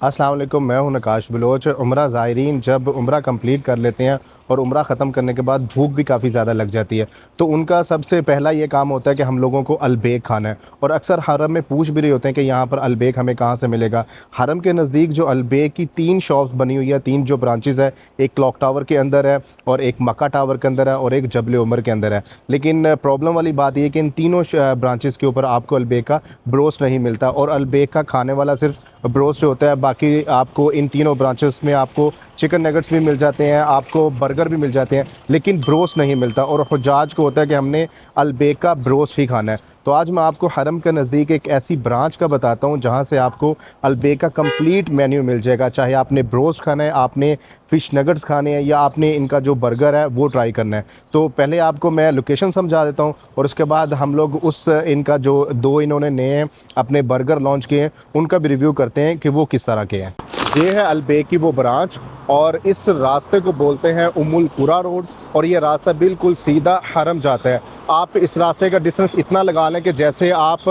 अस्सलाम वालेकुम। मैं हूं नकाश बलोच। उम्रा ज़ायरीन जब उम्रा कंप्लीट कर लेते हैं और उम्रा ख़त्म करने के बाद भूख भी काफ़ी ज़्यादा लग जाती है, तो उनका सबसे पहला ये काम होता है कि हम लोगों को अलबेक खाना है। और अक्सर हरम में पूछ भी रहे होते हैं कि यहाँ पर अलबेक हमें कहाँ से मिलेगा। हरम के नज़दीक जो अलबेक की 3 शॉप्स बनी हुई है, 3 जो ब्रांचेज़ है, एक क्लॉक टावर के अंदर है और एक मक्का टावर के अंदर है और एक जबल उमर के अंदर है। लेकिन प्रॉब्लम वाली बात ये है कि इन तीनों ब्रांचेज़ के ऊपर आपको अलबेक का ब्रोस्ट नहीं मिलता और अलबेक का खाने वाला सिर्फ ब्रोस्ट होता है। बाकी आपको इन तीनों ब्रांचेस में आपको चिकन नगेट्स भी मिल जाते हैं, आपको बर्गर भी मिल जाते हैं, लेकिन ब्रोस्ट नहीं मिलता। और हुज्जाज को होता है कि हमने अलबेक का ब्रोस्ट ही खाना है। तो आज मैं आपको हरम के नज़दीक एक ऐसी ब्रांच का बताता हूँ जहाँ से आपको अलबेक का कंप्लीट मेन्यू मिल जाएगा। चाहे आपने ब्रोस्ट खाना है, आपने फ़िश नगेट्स खाने हैं, या आपने इनका जो बर्गर है वो ट्राई करना है। तो पहले आपको मैं लोकेशन समझा देता हूँ और उसके बाद हम लोग उस इनका जो 2 इन्होंने नए अपने बर्गर लॉन्च किए हैं उनका भी रिव्यू करते हैं कि वो किस तरह के हैं। ये है अलबेक की वो ब्रांच और इस रास्ते को बोलते हैं उम्मुल कुरा रोड और ये रास्ता बिल्कुल सीधा हरम जाता है। आप इस रास्ते का डिस्टेंस इतना लगा लें कि जैसे आप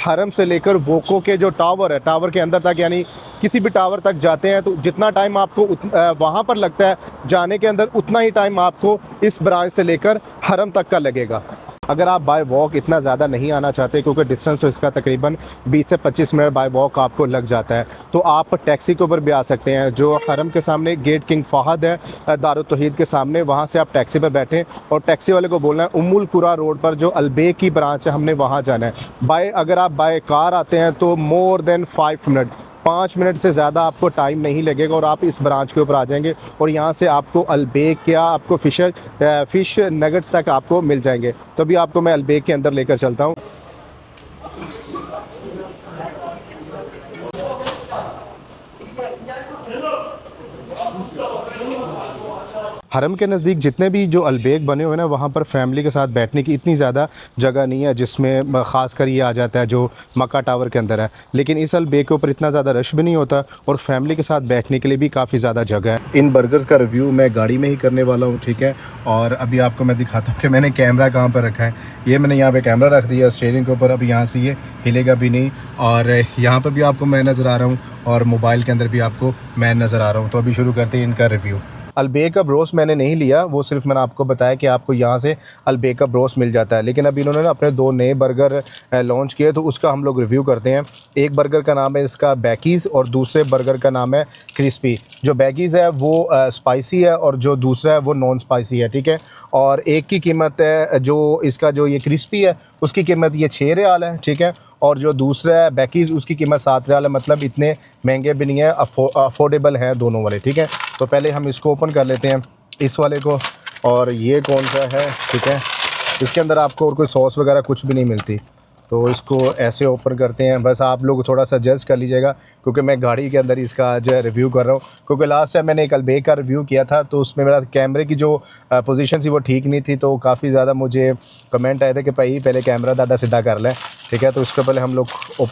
हरम से लेकर वोको के जो टावर है, टावर के अंदर तक, यानी किसी भी टावर तक जाते हैं तो जितना टाइम आपको वहाँ पर लगता है जाने के अंदर, उतना ही टाइम आपको इस ब्रांच से लेकर हरम तक का लगेगा। अगर आप बाय वॉक इतना ज़्यादा नहीं आना चाहते, क्योंकि डिस्टेंस तो इसका तकरीबन 20 से 25 मिनट बाय वॉक आपको लग जाता है, तो आप टैक्सी के ऊपर भी आ सकते हैं। जो हरम के सामने गेट किंग फ़हद है, दारुत तौहीद के सामने, वहाँ से आप टैक्सी पर बैठें और टैक्सी वाले को बोलना है उम्मुल कुरा रोड पर जो अलबेक की ब्रांच है हमने वहाँ जाना है। अगर आप बाय कार आते हैं तो मोर देन 5 मिनट, 5 मिनट से ज़्यादा आपको टाइम नहीं लगेगा और आप इस ब्रांच के ऊपर आ जाएंगे और यहाँ से आपको अलबेक या आपको फ़िश नगेट्स तक आपको मिल जाएंगे। तो अभी आपको मैं अलबेक के अंदर लेकर चलता हूँ। हरम के नज़दीक जितने भी जो अलबेक बने हुए हैं ना, वहाँ पर फैमिली के साथ बैठने की इतनी ज़्यादा जगह नहीं है, जिसमें ख़ास कर ये आ जाता है जो मक्का टावर के अंदर है। लेकिन इस अलबेक के ऊपर इतना ज़्यादा रश भी नहीं होता और फैमिली के साथ बैठने के लिए भी काफ़ी ज़्यादा जगह है। इन बर्गर्स का रिव्यू मैं गाड़ी में ही करने वाला हूँ, ठीक है। और अभी आपको मैं दिखाता हूँ कि मैंने कैमरा कहाँ पर रखा है। ये मैंने यहाँ पर कैमरा रख दिया स्टीयरिंग के ऊपर, अब यहाँ से ये हिलेगा भी नहीं और यहाँ पर भी आपको मैं नज़र आ रहा हूँ और मोबाइल के अंदर भी आपको मैं नज़र आ रहा हूँ। तो अभी शुरू करते हैं इनका रिव्यू। अलबेक का ब्रोस्ट मैंने नहीं लिया, वो सिर्फ मैंने आपको बताया कि आपको यहाँ से अलबेक का ब्रोस्ट मिल जाता है। लेकिन अभी इन्होंने ना अपने 2 नए बर्गर लॉन्च किए, तो उसका हम लोग रिव्यू करते हैं। एक बर्गर का नाम है इसका बैकीज़ और दूसरे बर्गर का नाम है क्रिस्पी। जो बैकीज़ है वो स्पाइसी है और जो दूसरा है वो नॉन स्पाइसी है, ठीक है। और एक की कीमत है, जो इसका जो ये क्रिस्पी है उसकी कीमत ये 6 रियाल है, ठीक है। और जो दूसरा है बैकीज़ उसकी कीमत 7 रियाल है। मतलब इतने महंगे भी नहीं है, अफोर्डेबल हैं दोनों वाले, ठीक है। तो पहले हम इसको ओपन कर लेते हैं, इस वाले को। और ये कौन सा है, ठीक है। इसके अंदर आपको और कोई सॉस वगैरह कुछ भी नहीं मिलती, तो इसको ऐसे ओपन करते हैं। बस आप लोग थोड़ा सा जज कर लीजिएगा क्योंकि मैं गाड़ी के अंदर इसका जो है रिव्यू कर रहा हूँ। क्योंकि लास्ट टाइम मैंने एक अलबेक का रिव्यू किया था तो उसमें मेरा कैमरे की जो पोजीशन थी वो ठीक नहीं थी, तो काफ़ी ज़्यादा मुझे कमेंट आए थे कि भाई पहले कैमरा दादा सीधा कर लें, ठीक है। तो इसको पहले हम लोग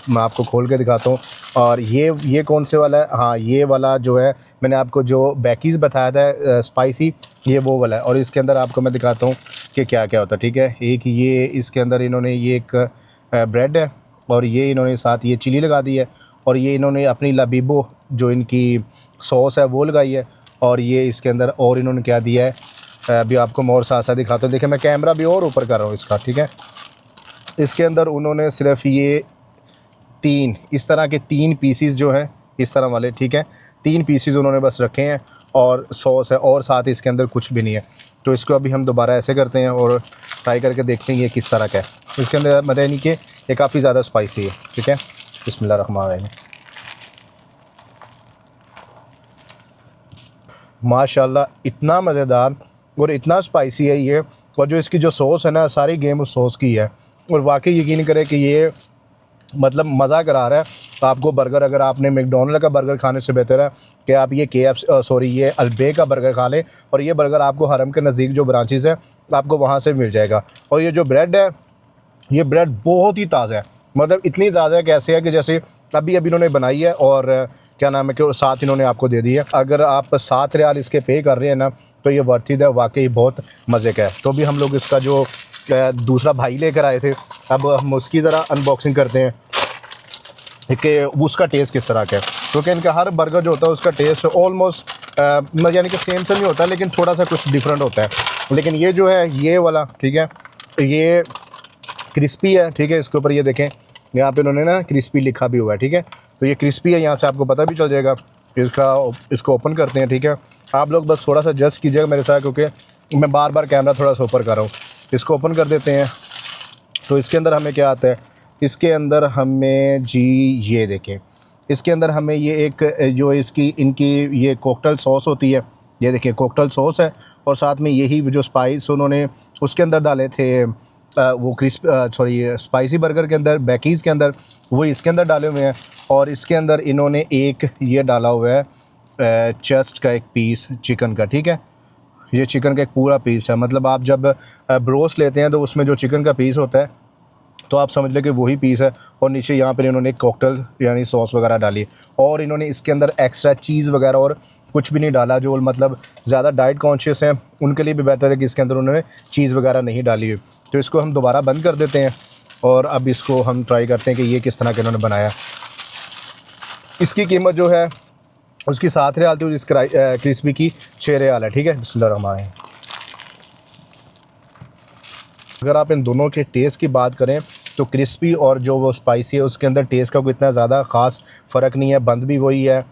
मैं आपको खोल के दिखाता हूँ। और ये कौन से वाला है, हाँ ये वाला जो है मैंने आपको जो बैकीज़ बताया था स्पाइसी, ये वो वाला है। और इसके अंदर आपको मैं दिखाता हूँ कि क्या क्या होता है, ठीक है। एक ये इसके अंदर इन्होंने ये एक ब्रेड है और ये इन्होंने साथ ये चिली लगा दी है और ये इन्होंने अपनी लबीबो जो इनकी सॉस है वो लगाई है। और ये इसके अंदर और इन्होंने क्या दिया है, अभी आपको मैं और साथ साथ दिखाता हूँ। देखिए मैं कैमरा भी और ऊपर कर रहा हूँ इसका, ठीक है। इसके अंदर उन्होंने सिर्फ ये 3 इस तरह के 3 पीसीस जो हैं इस तरह वाले, ठीक है, 3 पीसीस उन्होंने बस रखे हैं और सॉस है और साथ इसके अंदर कुछ भी नहीं है। तो इसको अभी हम दोबारा ऐसे करते हैं और ट्राई करके देखते हैं ये किस तरह का है। इसके अंदर मतलब नहीं कि ये काफ़ी ज़्यादा स्पाइसी है, ठीक है। बिस्मिल्लाह रहमान रहीम। माशाल्लाह इतना मज़ेदार और इतना स्पाइसी है ये। और जो इसकी जो सॉस है ना, सारी गेम उस सॉस की है और वाकई यकीन करें कि ये मतलब मज़ा करा रहा है आपको। बर्गर अगर आपने मैकडॉनल्ड का बर्गर खाने से बेहतर है कि आप ये ये अलबेक का बर्गर खा लें। और ये बर्गर आपको हरम के नज़दीक जो ब्रांचेज़ है आपको वहाँ से मिल जाएगा। और ये जो ब्रेड है, ये ब्रेड बहुत ही ताज़ा है, मतलब इतनी ताज़ा है कैसे है कि जैसे अभी इन्होंने बनाई है और क्या नाम है कि साथ इन्होंने आपको दे दी है। अगर आप 7 रियाल इसके पे कर रहे हैं ना तो ये वर्थ इट है, वाकई बहुत मज़े का है। तो भी हम लोग इसका जो दूसरा भाई लेकर आए थे, अब हम उसकी ज़रा अनबॉक्सिंग करते हैं। कि उसका टेस्ट किस तरह का है, क्योंकि इनका हर बर्गर जो होता है उसका टेस्ट ऑलमोस्ट यानी कि सेम नहीं होता, लेकिन थोड़ा सा कुछ डिफरेंट होता है। लेकिन ये जो है ये वाला, ठीक है, ये क्रिस्पी है, ठीक है। इसके ऊपर ये देखें, यहाँ पे उन्होंने ना क्रिस्पी लिखा भी हुआ है, ठीक है। तो ये क्रिस्पी है, यहाँ से आपको पता भी चल जाएगा। इसको ओपन करते हैं, ठीक है। आप लोग बस थोड़ा सा एडजस्ट कीजिएगा मेरे साथ, क्योंकि मैं बार बार कैमरा थोड़ा सा ऊपर कर रहा हूँ। इसको ओपन कर देते हैं। तो इसके अंदर हमें क्या आता है, इसके अंदर हमें जी ये देखें, इसके अंदर हमें ये एक जो इसकी इनकी ये कॉकटेल सॉस होती है, ये देखिए कॉकटेल सॉस है, और साथ में यही जो स्पाइस उन्होंने उसके अंदर डाले थे, वो स्पाइसी बर्गर के अंदर, बैकीज़ के अंदर, वो इसके अंदर डाले हुए हैं। और इसके अंदर इन्होंने एक ये डाला हुआ है चेस्ट का एक पीस चिकन का, ठीक है। ये चिकन का एक पूरा पीस है, मतलब आप जब ब्रोस्ट लेते हैं तो उसमें जो चिकन का पीस होता है तो आप समझ लें कि वही पीस है। और नीचे यहाँ पर इन्होंने कॉकटेल यानी सॉस वगैरह डाली, और इन्होंने इसके अंदर एक्स्ट्रा चीज़ वगैरह और कुछ भी नहीं डाला। जो मतलब ज़्यादा डाइट कॉन्शियस हैं उनके लिए भी बेटर है कि इसके अंदर उन्होंने चीज़ वगैरह नहीं डाली है। तो इसको हम दोबारा बंद कर देते हैं, और अब इसको हम ट्राई करते हैं कि ये किस तरह के इन्होंने बनाया। इसकी कीमत जो है उसकी 7 रियाल थी, और इस क्रिस्पी की 6 रियाल है, ठीक है। बिस्मिल्लाह। अगर आप इन दोनों के टेस्ट की बात करें तो क्रिस्पी और जो वो स्पाइसी है उसके अंदर टेस्ट का कोई इतना ज़्यादा ख़ास फ़र्क नहीं है, बंद भी वही है,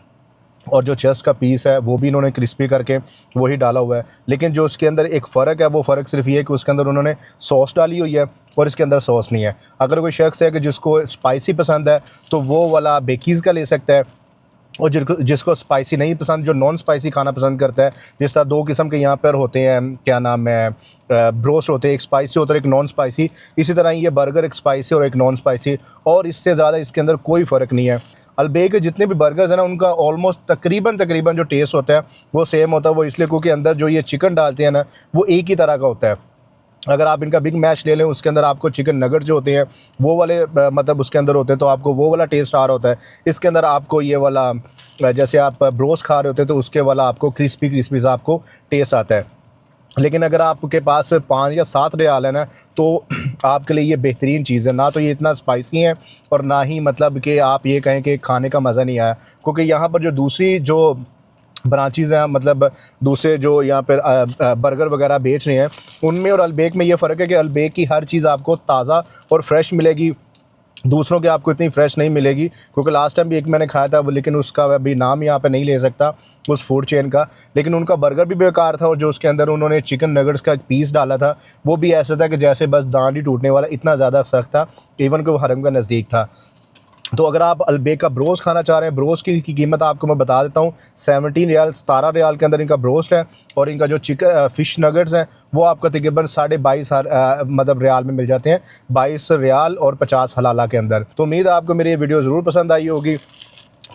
और जो चेस्ट का पीस है वो भी इन्होंने क्रिस्पी करके वही डाला हुआ है। लेकिन जो उसके अंदर एक फ़र्क है, वो फ़र्क सिर्फ ये है कि उसके अंदर उन्होंने सॉस डाली हुई है और इसके अंदर सॉस नहीं है। अगर कोई शख्स है कि जिसको स्पाइसी पसंद है तो वो वाला बेकीज़ का ले सकता है, और जिसको स्पाइसी नहीं पसंद, जो नॉन स्पाइसी खाना पसंद करता है, जिस तरह 2 किस्म के यहाँ पर होते हैं, क्या नाम है, ब्रोस्ट होते हैं, एक स्पाइसी होता है एक नॉन स्पाइसी। इसी तरह ये बर्गर एक स्पाइसी और एक नॉन स्पाइसी, और इससे ज़्यादा इसके अंदर कोई फ़र्क नहीं है। अलबेक के जितने भी बर्गर्स हैं ना, उनका ऑलमोस्ट तकरीबन जो टेस्ट होता है वो सेम होता है। वो इसलिए क्योंकि अंदर जो ये चिकन डालते हैं ना, वो एक ही तरह का होता है। अगर आप इनका बिग मैच ले लें, उसके अंदर आपको चिकन नगेट जो होते हैं वो वाले मतलब उसके अंदर होते हैं, तो आपको वो वाला टेस्ट आ रहा होता है। इसके अंदर आपको ये वाला जैसे आप ब्रोस्ट खा रहे होते हैं तो उसके वाला आपको क्रिस्पी सा आपको टेस्ट आता है। लेकिन अगर आपके पास 5 या 7 रियाल है ना, तो आपके लिए ये बेहतरीन चीज़ है। ना तो ये इतना स्पाइसी है, और ना ही मतलब कि आप ये कहें कि खाने का मज़ा नहीं आया, क्योंकि यहाँ पर जो दूसरी जो ब्रांचेज़ हैं, मतलब दूसरे जो यहाँ पर बर्गर वगैरह बेच रहे हैं, उनमें और अलबेक में ये फ़र्क है कि अलबेक की हर चीज़ आपको ताज़ा और फ्रेश मिलेगी, दूसरों की आपको इतनी फ्रेश नहीं मिलेगी। क्योंकि लास्ट टाइम भी एक मैंने खाया था, लेकिन उसका अभी नाम यहाँ पे नहीं ले सकता उस फूड चेन का, लेकिन उनका बर्गर भी बेकार था, और जो उसके अंदर उन्होंने चिकन नगेट्स का एक पीस डाला था वो भी ऐसा था कि जैसे बस दांत ही टूटने वाला, इतना ज़्यादा सख्त था, इवन कि वो हरम का नज़दीक था। तो अगर आप अलबेक का ब्रोस्ट खाना चाह रहे हैं, ब्रोस्ट की कीमत आपको मैं बता देता हूँ, 17 रियाल 17 रियाल के अंदर इनका ब्रोस्ट है, और इनका जो चिकन फ़िश नगेट्स हैं वो आपका तकरीबन 22.5 मतलब रियाल में मिल जाते हैं, 22 रियाल और 50 हलाला के अंदर। तो उम्मीद है आपको मेरी ये वीडियो ज़रूर पसंद आई होगी।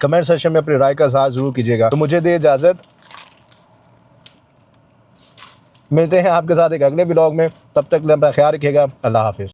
कमेंट सेक्शन में अपनी राय का इज़हार ज़रूर कीजिएगा। तो मुझे दे इजाज़त, मिलते हैं आपके साथ एक अगले ब्लॉग में, तब तक अपना ख्याल रखिएगा। अल्लाह हाफिज़।